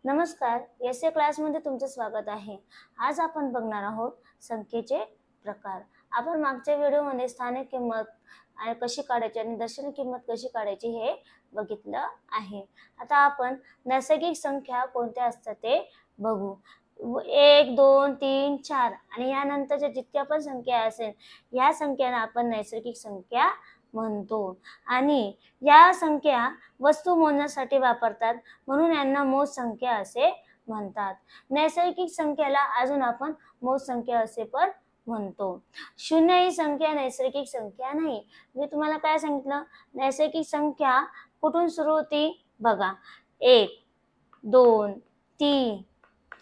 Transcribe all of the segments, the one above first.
नमस्कार, S A क्लासमध्ये तुमचं स्वागत आहे। आज आपण बघणार आहोत संख्येचे प्रकार। आपण मागच्या व्हिडिओमध्ये स्थानिक किंमत कशी काढायची आणि दशमी किंमत कशी काढायची हे बघितलं आहे। आता आपण नैसर्गिक संख्या कोणत्या असतात ते बघू। 1 2 3 4 आणि यानंतरच्या जितक्या पण संख्या असेल या संख्यांना आपण नैसर्गिक संख्या म्हणतो आणि या संख्या वस्तू मोजण्यासाठी वापरतात म्हणून यांना मोज संख्या असे म्हणतात। नैसर्गिक संख्याला अजून आपण मोज संख्या असे पण म्हणतो। शून्य ही संख्या नैसर्गिक संख्या नाही। मी तुम्हाला काय सांगितलं, नैसर्गिक संख्या कुठून सुरू होती बघा, 1 2 3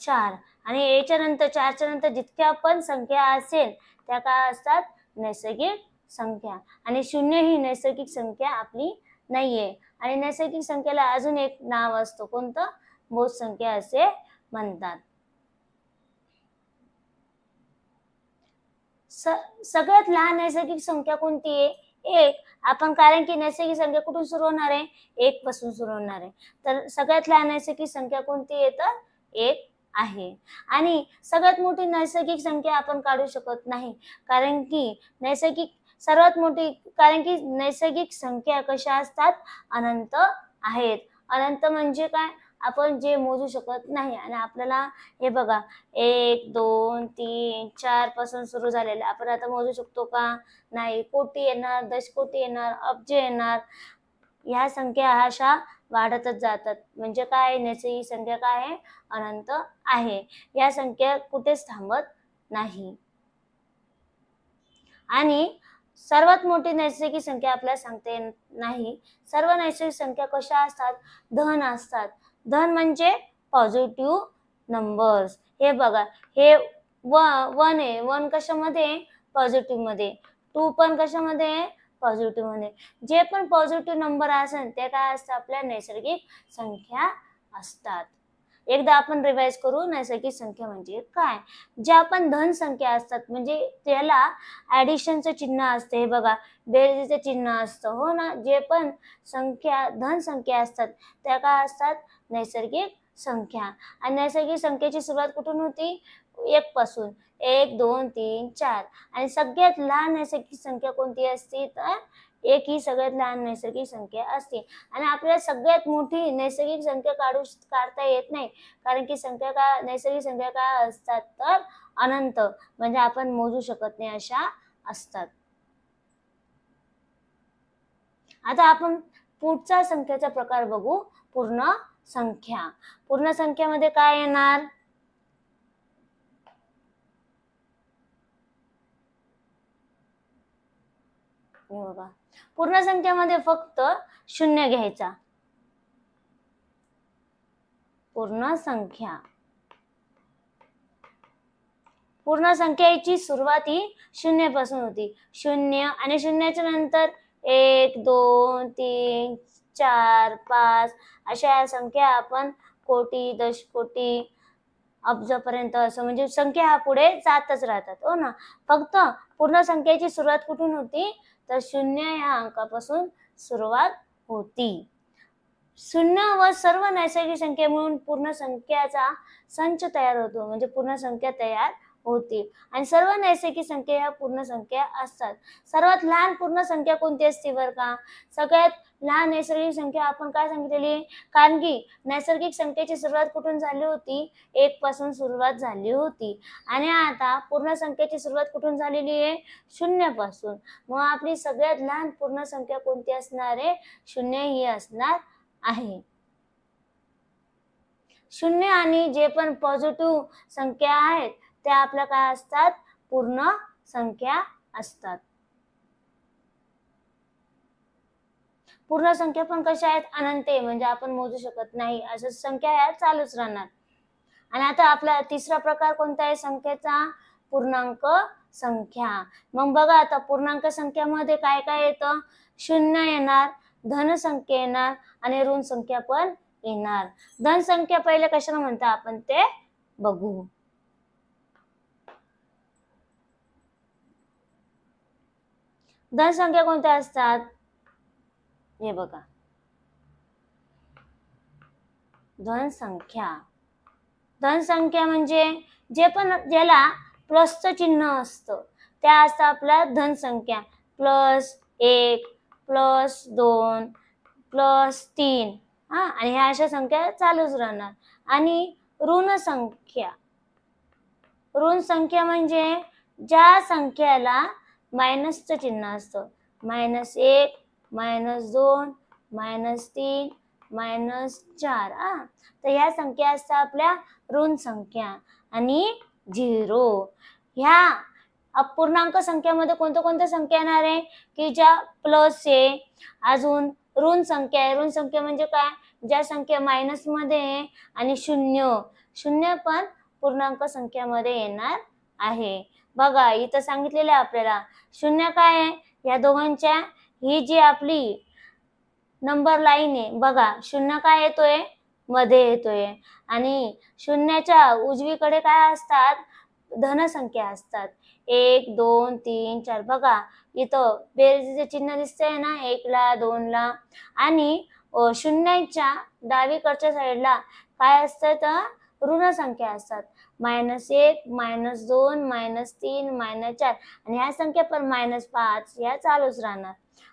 4 आणि याच्या नंतर 4 च्या नंतर जितक्या पण संख्या असेल त्या काय असतात नैसर्गिक संख्या। आणि शून्य ही नैसर्गिक संख्या आपली नाहीये आणि नैसर्गिक संख्येला अजून एक नाव असतं, कोणतं, मोज संख्या असे म्हणतात। सगळ्यात लहान नैसर्गिक संख्या कोणती आहे, 1। आपण कारण की नैसर्गिक संख्या कुठून सुरू होणार आहे, 1 पासून सुरू होणार आहे, तर सगळ्यात लहान नैसर्गिक संख्या कोणती आहे तर 1 आहे। आणि सगळ्यात मोठी नैसर्गिक संख्या आपण काढू शकत नाही कारण की नैसर्गिक संख्या कशा असतात, अनंत आहेत। अनंत म्हणजे काय, आपण जे मोजू शकत नाही। आणि आपल्याला हे बघा 1 2 3 4 पासून सुरू झालेले आपण आता मोजू शकतो का, नाही। कोटी येणार, दशकोटी येणार, अब्ज येणार, ह्या संख्या अशा वाढतच जातात। म्हणजे काय, नैसर्गिक संख्या काय आहे, अनंत आहे। या संख्या कुठेच थांबत नाही। आणि सर्वात मोठी नैसर्गिक संख्या आपल्याला सांगता येत नाही। सर्व नैसर्गिक संख्या कशा असतात, धन असतात। धन म्हणजे पॉझिटिव्ह नंबर्स। हे बघा, हे 1 आहे, 1 कशामध्ये, पॉझिटिव्ह मध्ये, 2 पण कशामध्ये, पॉझिटिव्ह मध्ये। जे पण पॉझिटिव्ह नंबर असेल ते काय असतात, आपल्या नैसर्गिक संख्या असतात। एकदा आपण रिवाइज करू, नैसर्गिक संख्या म्हणजे काय। ज्या पण धन संख्या असतात म्हणजे त्याला ऍडिशनचं चिन्ह असते, हे बघा बेरजेचं चिन्ह असतं, हो ना। जे पण संख्या धन संख्या असतात त्या काय असतात, नैसर्गिक संख्या। आणि नैसर्गिक संख्येची सुरुवात कुठून होती, 1 पासून, 1 2 3 4। आणि सगळ्यात लहान नैसर्गिक संख्या कोणती असते तर 1 ही सगळ्यात लहान नैसर्गिक संख्या असते। आणि आपल्याला सगळ्यात मोठी नैसर्गिक संख्या काढता येत नाही कारण की नैसर्गिक संख्या काय असतात तर अनंत, म्हणजे आपण मोजू शकत नाही अशा असतात। आता आपण पुढचा संख्येचा प्रकार बघू, पूर्ण संख्या। पूर्ण संख्येमध्ये काय येणार, बघा पूर्ण संख्येमध्ये फक्त शून्य घ्यायचा। पूर्ण संख्या, पूर्ण संख्येची सुरुवात ही 0 पासून होती। 0 आणि शून्याच्या नंतर 1 2 3 4 5 अशा संख्या आपण कोटी, दशकोटी, अब्जापर्यंत असं म्हणजे संख्या हा पुढे जातच राहतात, हो ना। फक्त पूर्ण संख्येची सुरुवात कुठून होती तर 0 या अंकापासून सुरुवात होती। 0 व सर्व नैसर्गिक संख्या मिळून पूर्ण संख्याचा संच तयार होतो, म्हणजे पूर्ण संख्या तयार होते। आणि सर्व नैसर्गिक संख्या ह्या पूर्ण संख्या असतात। सर्वात लहान पूर्ण संख्या कोणती असते बरं का, सगळ्यात लहान नैसर्गिक संख्या आपण काय सांगितलेली, कारण की नैसर्गिक संख्येची सुरुवात कुठून झाली होती, 1 पासून सुरुवात झाली होती। आणि आता पूर्ण संख्येची सुरुवात कुठून झालेली आहे, 0 पासून। मग आपली सगळ्यात लहान पूर्ण संख्या कोणती असणार आहे, 0 ही असणार आहे। 0 आणि जे पण पॉझिटिव्ह संख्या आहेत त्या आपल्या काय असतात, पूर्ण संख्या असतात। पूर्ण संख्या पण कशा आहेत, अनंत आहे, म्हणजे आपण मोजू शकत नाही अशा संख्या या चालूच राहणार। आणि आता आपला तिसरा प्रकार कोणता आहे संख्येचा, पूर्णांक संख्या। मग बघा आता पूर्णांक संख्यामध्ये काय काय येतं, 0 येणार, धन संख्या येणार आणि ऋण संख्या पण येणार। धन संख्या पहिले कशाला म्हणतात आपण ते बघू। धन संख्या कोणत्या असतात, हे बघा, धन संख्या धन संख्या म्हणजे जे पण ज्याला प्लसचं चिन्ह असतं त्या असतं आपल्या धन संख्या. +1, +2, +3 आणि ह्या अशा संख्या चालूच राहणार. आणि ऋण संख्या म्हणजे ज्या संख्याला मायनसचं चिन्ह असतं. -1, -2, -3, -4 तर ह्या संख्या असतात आपल्या ऋण संख्या. आणि 0 ह्या अपूर्णांक संख्यामध्ये कोणत्या संख्या येणार आहे की ज्या प्लस आहे. अजून ऋण संख्या आहे. ऋण संख्या म्हणजे काय, ज्या संख्या मायनस मध्ये आहे. आणि शून्य पण पूर्णांक संख्यामध्ये येणार आहे. बघा इथं सांगितलेलं आहे आपल्याला शून्य काय आहे, या दोघांच्या ही जी आपली नंबर लाईन आहे बघा, शून्य काय येतोय, मध्ये येतोय. आणि शून्याच्या उजवीकडे काय असतात, धन संख्या असतात. 1, 2, 3, 4 बघा इथं बेरजेचे चिन्ह दिसतंय ना 1 ला 2 ला. आणि शून्याच्या डावीकडच्या साईडला काय असतं तर ऋण संख्या असतात. -1, -2, -3, -4 आणि ह्या संख्या पण -5 ह्या चालूच राहणार.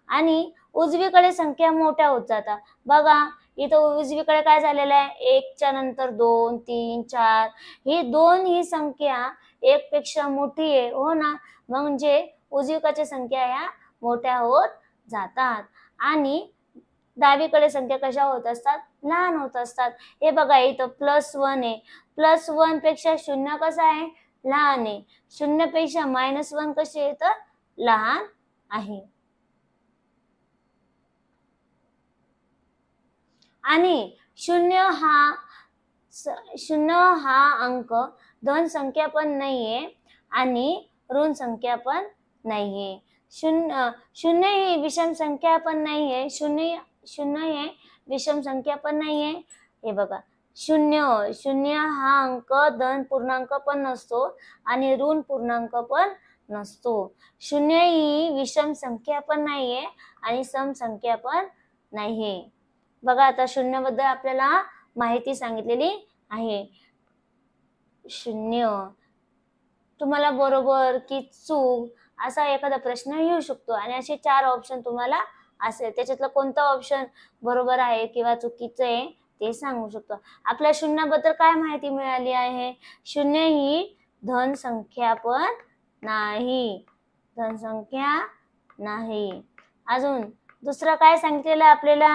आणि उजवीकडे संख्या मोठ्या होत जातात. बघा इथं उजवीकडे काय झालेलं आहे, 1 च्या नंतर 2, 3, 4 ही 2 ही संख्या 1 पेक्षा मोठी आहे हो ना, म्हणजे उजवीकडच्या संख्या ह्या मोठ्या होत जातात. आणि डावीकडे संख्या कशा होत असतात, लहान होत असतात. हे बघा इथं +1 आहे. +1 पेक्षा शून्य कसा आहे, लहान आहे. शून्य पेक्षा -1 कसे आहे तर लहान आहे. आणि शून्य हा अंक धन संख्या पण नाहीये आणि ऋण संख्या पण नाहीये. शून्य ही विषम संख्या पण नाहीये. शून्य हे विषम संख्या पण नाहीये. हे बघा शून्य हा अंक धन पूर्णांक पण नसतो आणि ऋण पूर्णांक पण नसतो. शून्य ही विषम संख्या पण नाहीये आणि सम संख्या पण नाहीये. बघा आता शून्याबद्दल आपल्याला माहिती सांगितलेली आहे. शून्य तुम्हाला बरोबर की चूक असा एखादा प्रश्न येऊ शकतो आणि असे 4 ऑप्शन तुम्हाला असेल, त्याच्यातलं कोणतं ऑप्शन बरोबर आहे किंवा चुकीचं आहे ते सांगू शकतो. आपल्या शून्याबद्दल काय माहिती मिळाली आहे, शून्य ही धन संख्या पण नाही. धन संख्या नाही. अजून दुसरं काय सांगितलेलं आपल्याला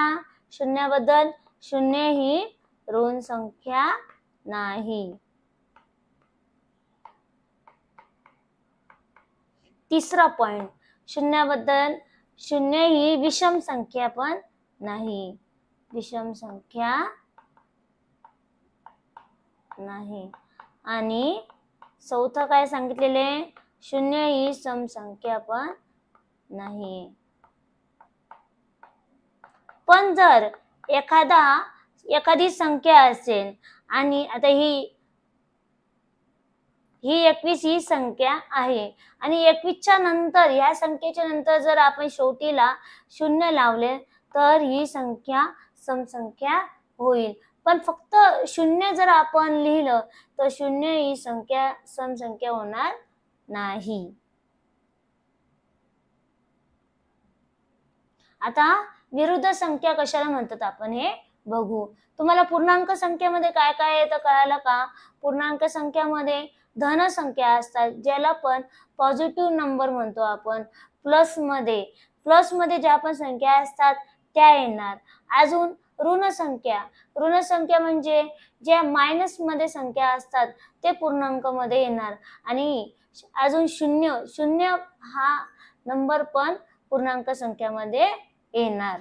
शून्याबद्दल, शून्य ही ऋण संख्या नाही. तिसरा पॉइंट शून्याबद्दल, शून्य ही विषम संख्या पण नाही. विषम संख्या नाही. आणि चौथं काय सांगितलेले, शून्य ही सम संख्या पण नाही. पण जर एखादी संख्या असेल आणि आता ही 21 ही संख्या आहे आणि 21च्या नंतर ह्या संख्येच्या नंतर जर आपण शेवटीला शून्य लावले तर ही संख्या समसंख्या होईल. पण फक्त शून्य जर आपण लिहिलं तर शून्य ही संख्या समसंख्या होणार नाही. आता विरुद्ध संख्या कशाला म्हणतात आपण हे बघू. तुम्हाला पूर्णांक संख्येमध्ये काय काय येतं कळालं का? पूर्णांक संख्यामध्ये धन संख्या असतात ज्याला पण पॉझिटिव्ह नंबर म्हणतो आपण. प्लस मध्ये ज्या पण संख्या असतात त्या येणार. अजून ऋण संख्या म्हणजे ज्या मायनस मध्ये संख्या असतात ते पूर्णांक मध्ये येणार. आणि अजून शून्य हा नंबर पण पूर्णांक संख्यामध्ये येणार.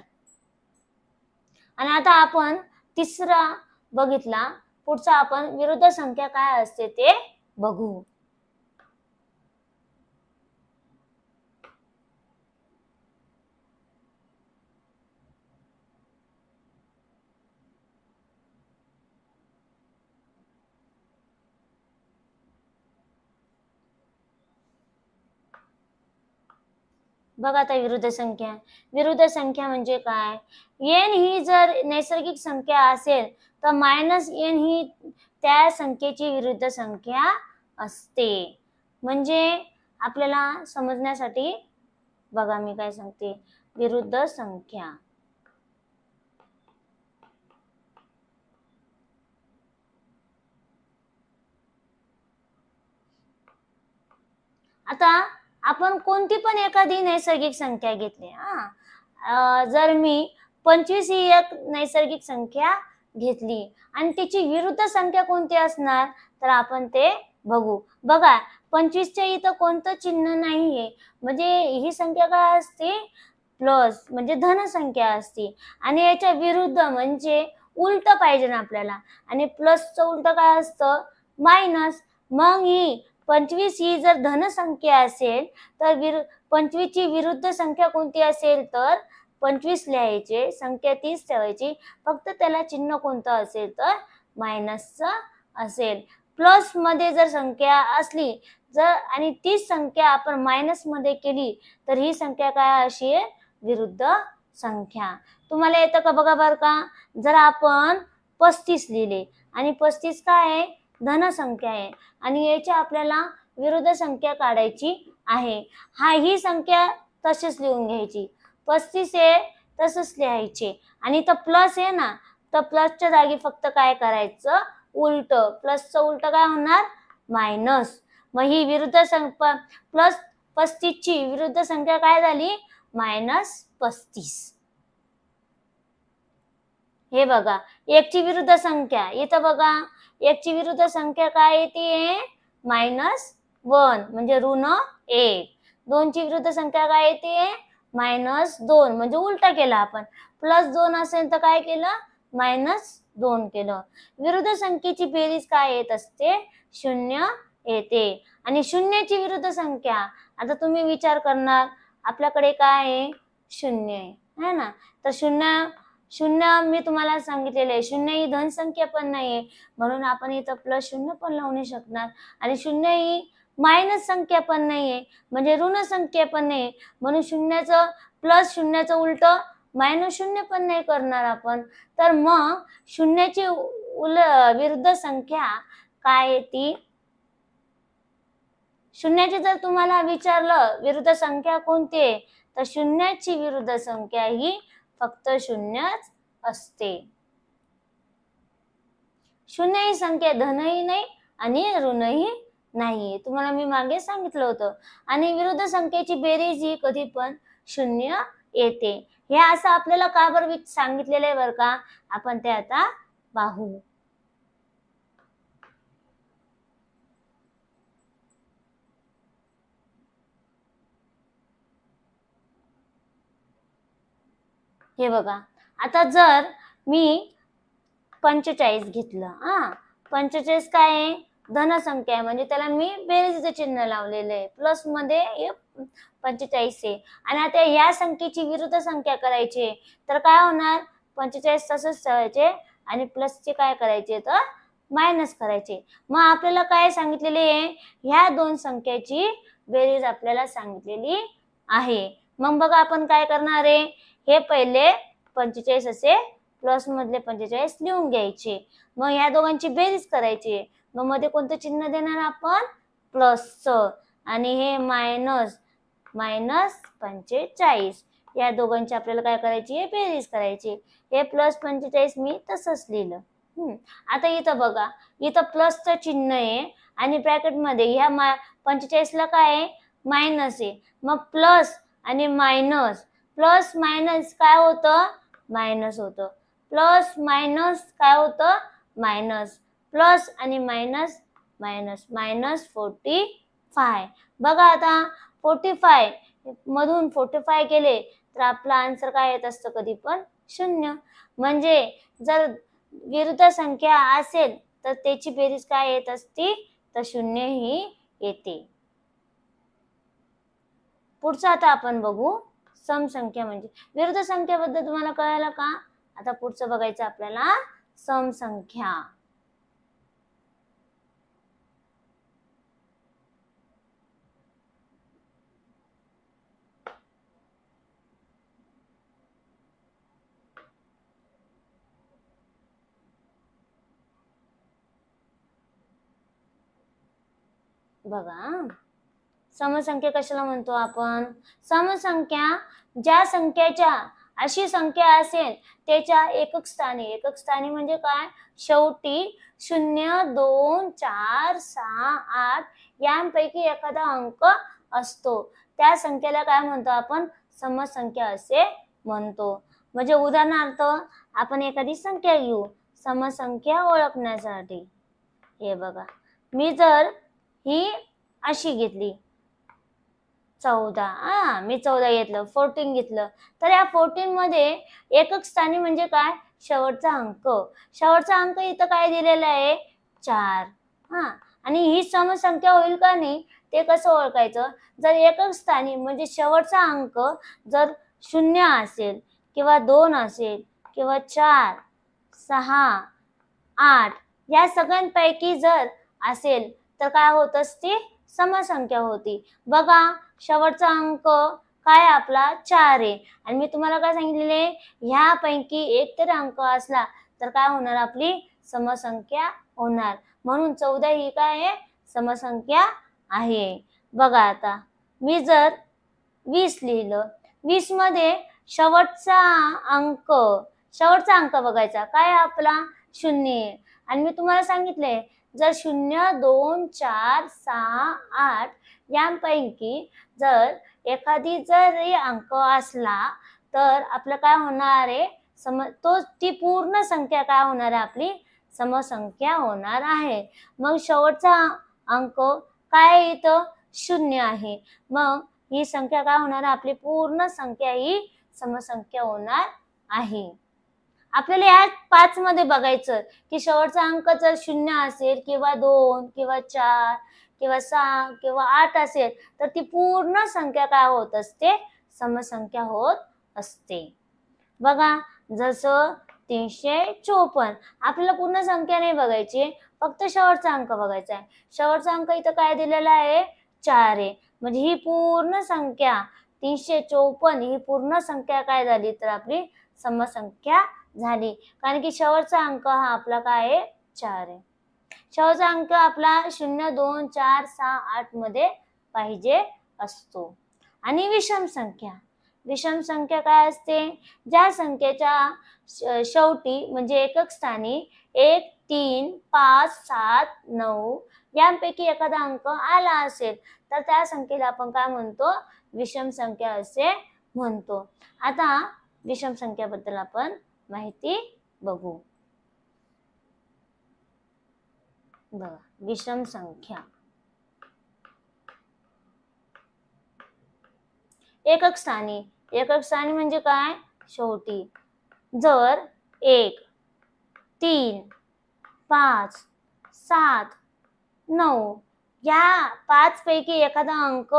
आणि आता आपण तिसरा बघितला, पुढचा आपण विरुद्ध संख्या काय असते ते बघू. बघा आता विरुद्ध संख्या. विरुद्ध संख्या म्हणजे काय? n ही जर नैसर्गिक संख्या असेल तर -n ही त्या संख्येची विरुद्ध संख्या असते. म्हणजे आपल्याला समजण्यासाठी बघा मी काय सांगते. विरुद्ध संख्या आता आपण कोणती पण एखादी नैसर्गिक संख्या घेतली. जर मी 25 ही एक नैसर्गिक संख्या घेतली आणि तिची विरुद्ध संख्या कोणती असणार तर आपण ते बघू. बघा 25च्या इथं कोणतं चिन्ह नाहीये म्हणजे ही संख्या काय असते? प्लस म्हणजे धन संख्या असते आणि याच्या विरुद्ध म्हणजे उलट पाहिजे ना आपल्याला. आणि प्लसचं उलट काय असतं? मायनस. मग ही 25 ही जर धन संख्या असेल तर 25 ची विरुद्ध संख्या कोणती असेल तर 25 लिहायचे, संख्या 30 ठेवायची, फक्त त्याला चिन्ह कोणतं असेल तर मायनसचं असेल. प्लस मध्ये जर संख्या असली जर आणि तीच संख्या आपण मायनस मध्ये केली तर ही संख्या काय अशी आहे? विरुद्ध संख्या. तुम्हाला येतं का बघा बरं का. जर आपण 35 लिहिले आणि 35 काय आहे? धन संख्या आहे आणि याची आपल्याला विरुद्ध संख्या काढायची आहे. ही संख्या तशीच लिहून घ्यायची. 35 आहे तसंच लिहायचे आणि इथं प्लस आहे ना तर प्लसच्या जागी फक्त काय करायचं? उलट. प्लसचं उलट काय होणार? मायनस. मग ही विरुद्ध संख्या प्लस 35 ची विरुद्ध संख्या काय झाली? -35. हे बघा 1 ची विरुद्ध संख्या इथं बघा 1 ची विरुद्ध संख्या काय येते? -1 म्हणजे ऋण 1. 2 ची विरुद्ध संख्या काय येते? -2 म्हणजे उलटा केला आपण. +2 असेल तर काय केलं? -2 केलं. विरुद्ध संख्येची बेरीज काय येत असते? 0 येते. आणि शून्याची विरुद्ध संख्या आता तुम्ही विचार करणार आपल्याकडे काय आहे? 0 आहे ना. तर शून्य मी तुम्हाला सांगितलेलं आहे 0 ही धन संख्या पण नाहीये म्हणून आपण इथं +0 पण लावू नाही शकणार आणि 0 ही मायनस संख्या पण नाहीये म्हणजे ऋण संख्या पण नाही म्हणून शून्याचं उलट -0 पण नाही करणार आपण. तर मग शून्याची विरुद्ध संख्या काय येते? शून्याची जर तुम्हाला विचारलं विरुद्ध संख्या कोणती आहे तर शून्याची विरुद्ध संख्या ही फक्त 0च असते. 0 ही संख्या धनही नाही आणि ऋणही नाहीये. तुम्हाला मी मागे सांगितलं होतं. आणि विरुद्ध संख्येची बेरीज ही कधी पण 0 येते. हे असं आपल्याला का बरं सांगितलेलं आहे बरं का. आपण ते आता पाहू. हे बघा आता जर मी 45 घेतलं 45 काय आहे? धन संख्या आहे म्हणजे त्याला मी बेरीजचं चिन्ह लावलेलं आहे. प्लस मध्ये 45 आहे आणि आता या संख्येची विरुद्ध संख्या करायची तर काय होणार? 45 तसंच ठेवायचे आणि प्लसचे काय करायचे तर मायनस करायचे. मग आपल्याला काय सांगितलेले आहे? ह्या दोन संख्याची बेरीज आपल्याला सांगितलेली आहे. मग बघा आपण काय करणार आहे? हे पहिले 45 असे प्लस मधले 45 लिहून घ्यायचे. मग या दोघांची बेरीज करायची. मग मध्ये कोणतं चिन्ह देणार आपण? प्लसचं आणि हे -45 या दोघांची आपल्याला काय करायची आहे? बेरीज करायची. हे +45 मी तसंच लिहिलं. आता इथं बघा इथं प्लसचं चिन्ह आहे आणि ब्रॅकेट मध्ये ह्या 45 ला काय आहे? मायनस आहे. मग प्लस आणि मायनस प्लस मायनस काय होतं? मायनस होतं. प्लस मायनस काय होतं? मायनस. प्लस आणि मायनस -45. बघा आता 45 मधून 45 केले तर आपला आन्सर काय येत असतं कधी पण? 0. म्हणजे जर विरुद्ध संख्या असेल तर त्याची बेरीज काय येत असते? तर 0 ही येते. पुढचं आता आपण बघू समसंख्या म्हणजे विरुद्ध संख्येबद्दल तुम्हाला कळालं का? आता पुढचं बघायचं आपल्याला समसंख्या. बघा, समसंख्या कशाला म्हणतो आपण? समसंख्या ज्या संख्येच्या अशी संख्या असेल त्याच्या एकक स्थानी म्हणजे काय? शेवटी 0, 2, 4, 6, 8 यांपैकी एखादा अंक असतो, त्या संख्येला काय म्हणतो आपण? समसंख्या असे म्हणतो. म्हणजे उदाहरणार्थ आपण एखादी संख्या घेऊ समसंख्या ओळखण्यासाठी. हे बघा, मी जर ही अशी घेतली 14, मी 14 घेतलं, 14 घेतलं, तर या 14 मध्ये एकक स्थानी म्हणजे काय? शेवटचा अंक. शेवटचा अंक इथं काय दिलेला आहे? 4. आणि ही समसंख्या होईल का नाही ते कसं ओळखायचं? जर एकक स्थानी म्हणजे शेवटचा अंक जर 0 असेल किंवा 2 असेल किंवा 4, 6, 8 या सगळ्यांपैकी जर असेल तर काय होत असते? समसंख्या होती. बघा, शेवटचा अंक काय आपला? 4 आहे आणि मी तुम्हाला काय सांगितलेले? ह्यापैकी एक तरी अंक असला तर काय होणार? आपली समसंख्या होणार. म्हणून 14 ही काय आहे? समसंख्या आहे. बघा, आता मी जर 20 लिहिलं, 20 मध्ये शेवटचा अंक बघायचा काय आपला? 0 आहे. आणि मी तुम्हाला सांगितले जर 0, 2, 4, 6, 8 यांपैकी जर एखादी जरी अंक असला तर आपलं काय होणार आहे? ती पूर्ण संख्या काय होणार आहे? आपली समसंख्या होणार आहे. मग शेवटचा अंक काय? इथं 0 आहे. मग ही संख्या काय होणार? आपली पूर्ण संख्या ही समसंख्या होणार आहे. आपल्याला या 5 मध्ये बघायचं की शेवटचा अंक जर 0 असेल किंवा 2 किंवा 4 किंवा 6 किंवा 8 असेल तर ती पूर्ण संख्या काय होत असते? समसंख्या होत असते. बघा, जसं 354 आपल्याला पूर्ण संख्या नाही बघायची, फक्त शेवटचा अंक बघायचा आहे. शेवटचा अंक इथं काय दिलेला आहे? 4 आहे. म्हणजे ही पूर्ण संख्या 354 ही पूर्ण संख्या काय झाली? तर आपली समसंख्या झाली. कारण की शेवटचा अंक हा आपला काय आहे? 4 आहे. शेवटचा अंक आपला 0, 2, 4, 6, 8 मध्ये पाहिजे असतो. आणि विषम संख्या काय असते? ज्या संख्येच्या शेवटी म्हणजे एकक स्थानी 1, 3, 5, 7, 9 यांपैकी एखादा अंक आला असेल तर त्या संख्येला आपण काय म्हणतो? विषम संख्या असे म्हणतो. आता विषम संख्याबद्दल आपण माहिती बघू. बघा, विषम संख्या एकक स्थानी म्हणजे काय? शेवटी जर 1, 3, 5, 7, 9 या 5 पैकी एखादा अंक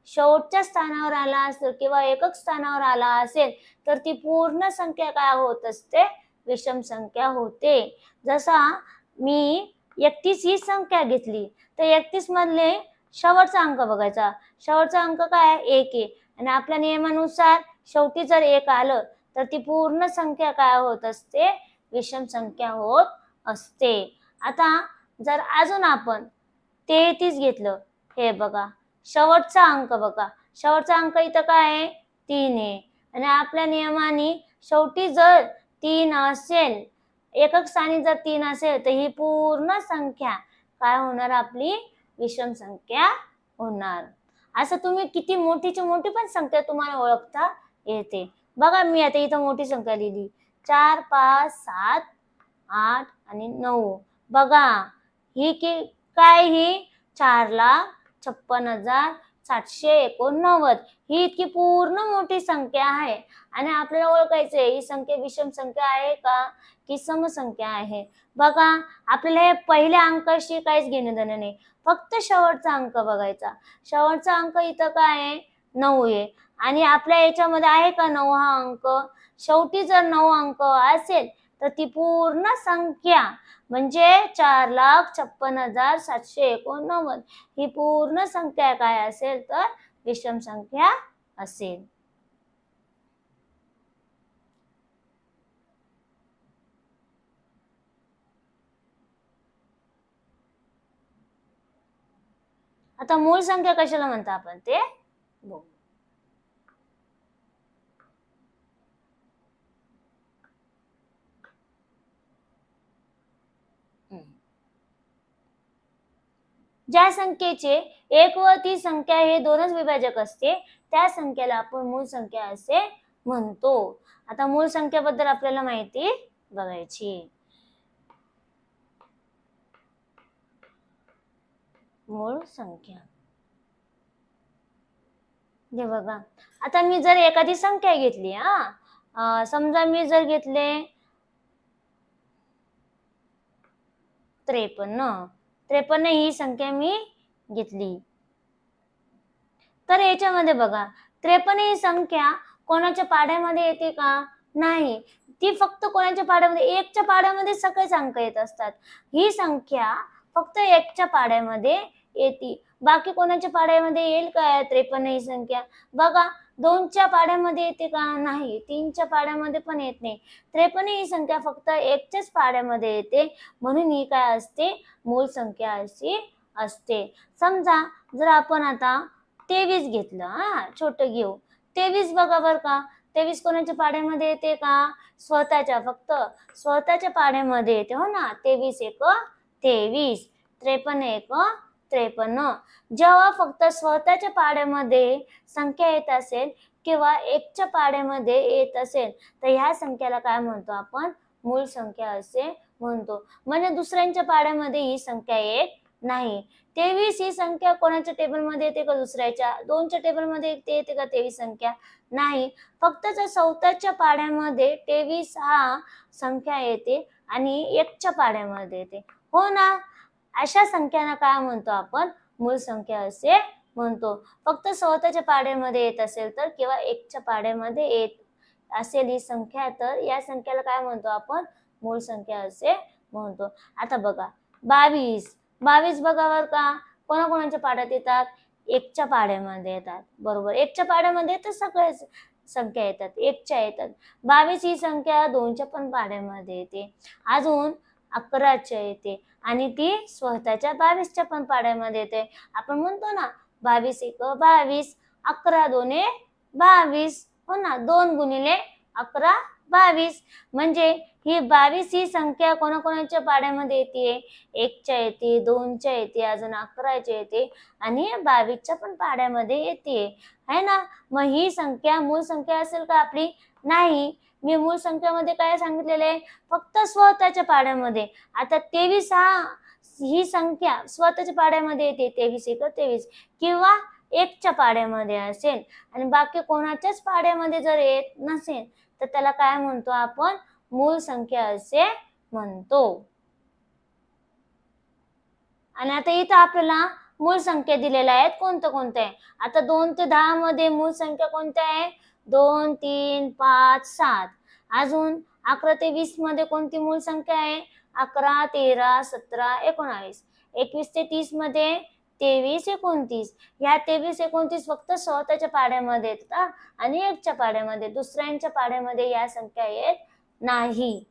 शेवटच्या स्थानावर आला असेल किंवा एकक स्थानावर आला असेल तर ती पूर्ण संख्या काय होत असते? विषम संख्या होते. जसा मी 31 ही संख्या घेतली तर 31 मधले शेवटचा अंक बघायचा. शेवटचा अंक काय? 1 आहे. आणि आपल्या नियमानुसार शेवटी जर 1 आलं तर ती पूर्ण संख्या काय होत असते? विषम संख्या होत असते. आता जर अजून आपण 33 घेतलं, हे बघा, शेवटचा अंक बघा, शेवटचा अंक इथं काय आहे? 3 आहे. आणि आपल्या नियमाने शेवटी जर 3 असेल, एकक स्थानी जर 3 असेल तर ही पूर्ण संख्या काय होणार? आपली विषम संख्या होणार. असं तुम्ही किती मोठीची मोठी पण संख्या तुम्हाला ओळखता येते. बघा, मी आता इथं मोठी संख्या लिहिली 4, 5, 7, 8 आणि 9. बघा, ही काय? ही 4,56,789 ही इतकी पूर्ण मोठी संख्या आहे. आणि आपल्याला ओळखायचंय ही संख्या विषम संख्या आहे का की समसंख्या आहे. बघा, आपल्याला हे पहिल्या अंकाशी काहीच घेणं देणं नाही, फक्त शेवटचा अंक बघायचा. शेवटचा अंक इथं काय आहे? 9 आहे. आणि आपल्या याच्यामध्ये आहे का 9 हा अंक? शेवटी जर 9 अंक असेल तर ती पूर्ण संख्या म्हणजे 4,56,789 ही पूर्ण संख्या काय असेल? तर विषम संख्या असेल. आता मूळ संख्या कशाला म्हणतात आपण ते बघू. ज्या संख्येचे एक व ती संख्या हे दोनच विभाजक असते त्या संख्येला आपण मूळ संख्या असे म्हणतो. आता मूळ संख्येबद्दल आपल्याला माहिती बघायची. मूळ संख्या हे बघा, आता मी जर एखादी संख्या घेतली समजा मी जर घेतले 53 ही संख्या मी घेतली, तर याच्यामध्ये बघा 53 ही संख्या कोणाच्या पाढ्यामध्ये येते का? नाही, ती फक्त कोणाच्या पाढ्यामध्ये? एकच्या पाढ्यामध्ये सगळेच अंक येत असतात. ही संख्या फक्त एकच्या पाढ्यामध्ये येते. बाकी कोणाच्या पाढ्यामध्ये येईल का 53 ही संख्या? बघा, 2च्या पाढ्यामध्ये येते का? नाही, 3च्या पाढ्यामध्ये पण येत नाही. 53 ही संख्या फक्त एकच्याच पाढ्यामध्ये येते, म्हणून ही काय असते? मूळ संख्या अशी असते. समजा जर आपण आता 23 घेतलं, छोटं घेऊ. 23 बघा बर का, 23 कोणाच्या पाढ्यामध्ये येते का? स्वतःच्या, फक्त स्वतःच्या पाढ्यामध्ये येते, हो ना. 23 एक 23, 53 एक 53. जेव्हा फक्त स्वतःच्या पाढ्यामध्ये संख्या येत असेल किंवा एकच्या पाढ्यामध्ये येत असेल तर ह्या संख्याला काय म्हणतो आपण? मूळ संख्या असे म्हणतो. म्हणजे दुसऱ्यांच्या पाढ्यामध्ये ही संख्या येत नाही. 23 ही संख्या कोणाच्या टेबलमध्ये येते का? दुसऱ्याच्या. 2च्या टेबलमध्ये येते का 23 संख्या? नाही, फक्त स्वतःच्या पाढ्यामध्ये 23 हा संख्या येते आणि एकच्या पाढ्यामध्ये येते, हो ना. अशा संख्यांना काय म्हणतो आपण? मूळ संख्या असे म्हणतो. फक्त स्वतःच्या पाढ्यामध्ये येत असेल तर किंवा एकच्या पाढ्यामध्ये येत असेल ही संख्या, तर या संख्याला काय म्हणतो आपण? मूळ संख्या असे म्हणतो. आता बघा 22 बघा बर का, कोणाकोणाच्या पाढ्यात येतात? एकच्या पाढ्यामध्ये येतात, बरोबर. एकच्या पाढ्यामध्ये तर सगळ्याच संख्या येतात, एकच्या येतात. 22 ही संख्या 2च्या पण पाढ्यामध्ये येते, अजून 11च्या येते आणि ती स्वतःच्या 22च्या पण पाढ्यामध्ये येते. आपण म्हणतो ना 22 एक 22, 11 दोने 22, हो ना. 2 गुणिले 11 22. म्हणजे ही 22 ही संख्या कोणाकोणाच्या पाढ्यामध्ये येते? एकच्या येते, 2च्या येते, अजून 11च्या येते आणि 22च्या पण पाढ्यामध्ये येते, है ना. मग ही संख्या मूळ संख्या असेल का आपली? नाही. मी मूळ संख्यामध्ये काय सांगितलेले? फक्त स्वतःच्या पाढ्यामध्ये. आता 23 ही संख्या स्वतःच्या पाढ्यामध्ये येते, 23 एक 23, किंवा एकच्या पाढ्यामध्ये असेल आणि बाकी कोणाच्याच पाढ्यामध्ये जर येत नसेल तर त्याला काय म्हणतो आपण? मूळ संख्या असे म्हणतो. आणि आता इथं आपल्याला मूळ संख्या दिलेल्या आहेत कोणत्या? आता 2 ते 10 मध्ये मूळ संख्या कोणत्या आहे? 2, 3, 5, 7. अजून 11 ते 20 मध्ये कोणती मूळ संख्या आहे? 11, 13, 17, 19. 21 ते 30 मध्ये 23, 29. ह्या 23, 29 फक्त स्वतःच्या पाढ्यामध्ये येतात आणि एकच्या पाढ्यामध्ये, दुसऱ्यांच्या पाढ्यामध्ये या संख्या येत नाही.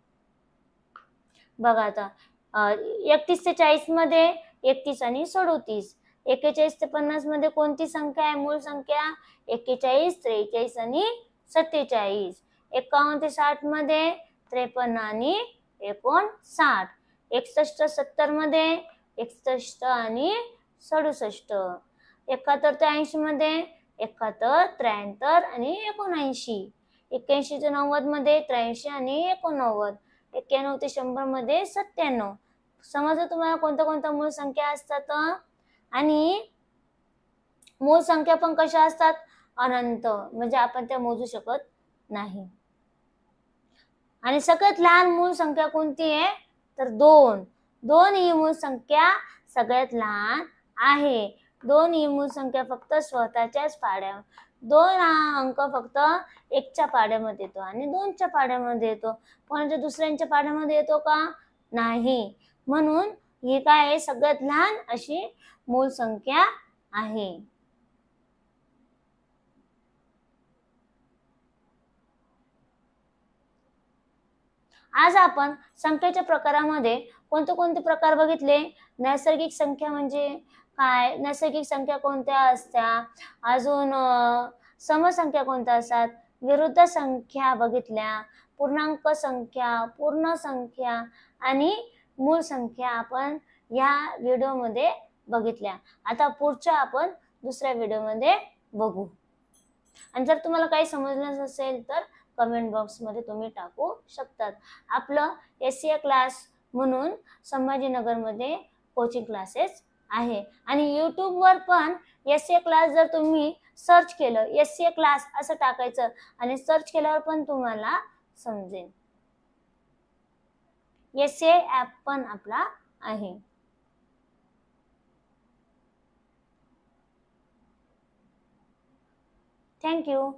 बघा आता 31 ते 40 मध्ये 31 आणि 37. 41 ते 50 मध्ये कोणती संख्या आहे मूळ संख्या? 41, 43 आणि 47. 51 ते 60 मध्ये 53 आणि 59. 61 70 मध्ये 61 आणि 67. 71 ते 80 मध्ये 71, 73 आणि 79. 81 ते 90 मध्ये 83 आणि 89. 91 ते 100 मध्ये 97. समजलं तुम्हाला कोणत्या मूळ संख्या असतात? आणि मूळ संख्या पण कशा असतात? अनंत, म्हणजे आपण त्या मोजू शकत नाही. आणि सगळ्यात लहान मूळ संख्या कोणती आहे? तर 2. 2 ही मूळ संख्या सगळ्यात लहान आहे. 2 ही मूळ संख्या फक्त स्वतःच्याच पाढ्या. 2 हा अंक फक्त एकच्या पाढ्यामध्ये येतो आणि 2च्या पाढ्यामध्ये येतो. कोणाच्या दुसऱ्यांच्या पाढ्यामध्ये येतो का? नाही. म्हणून ही काय आहे? सगळ्यात लहान अशी मूळ संख्या आहे. आज आपण संख्येच्या प्रकारामध्ये कोणते कोणते प्रकार बघितले? नैसर्गिक संख्या म्हणजे काय, नैसर्गिक संख्या कोणत्या असत्या, अजून समसंख्या कोणत्या असतात, विरुद्ध संख्या बघितल्या, पूर्णांक संख्या, पूर्ण संख्या आणि मूळ संख्या आपण या व्हिडिओमध्ये बघितल्या. आता पुढच्या आपण दुसऱ्या व्हिडिओमध्ये बघू. आणि जर तुम्हाला काही समजलं नसेल तर कमेंट बॉक्समध्ये तुम्ही टाकू शकतात. आपलं SCA क्लास म्हणून संभाजीनगरमध्ये कोचिंग क्लासेस आहे आणि यूट्यूबवर पण SCA क्लास जर तुम्ही सर्च केलं, SCA क्लास असं टाकायचं आणि सर्च केल्यावर पण तुम्हाला समजेल. SCA ॲप पण आपला आहे. थँक्यू.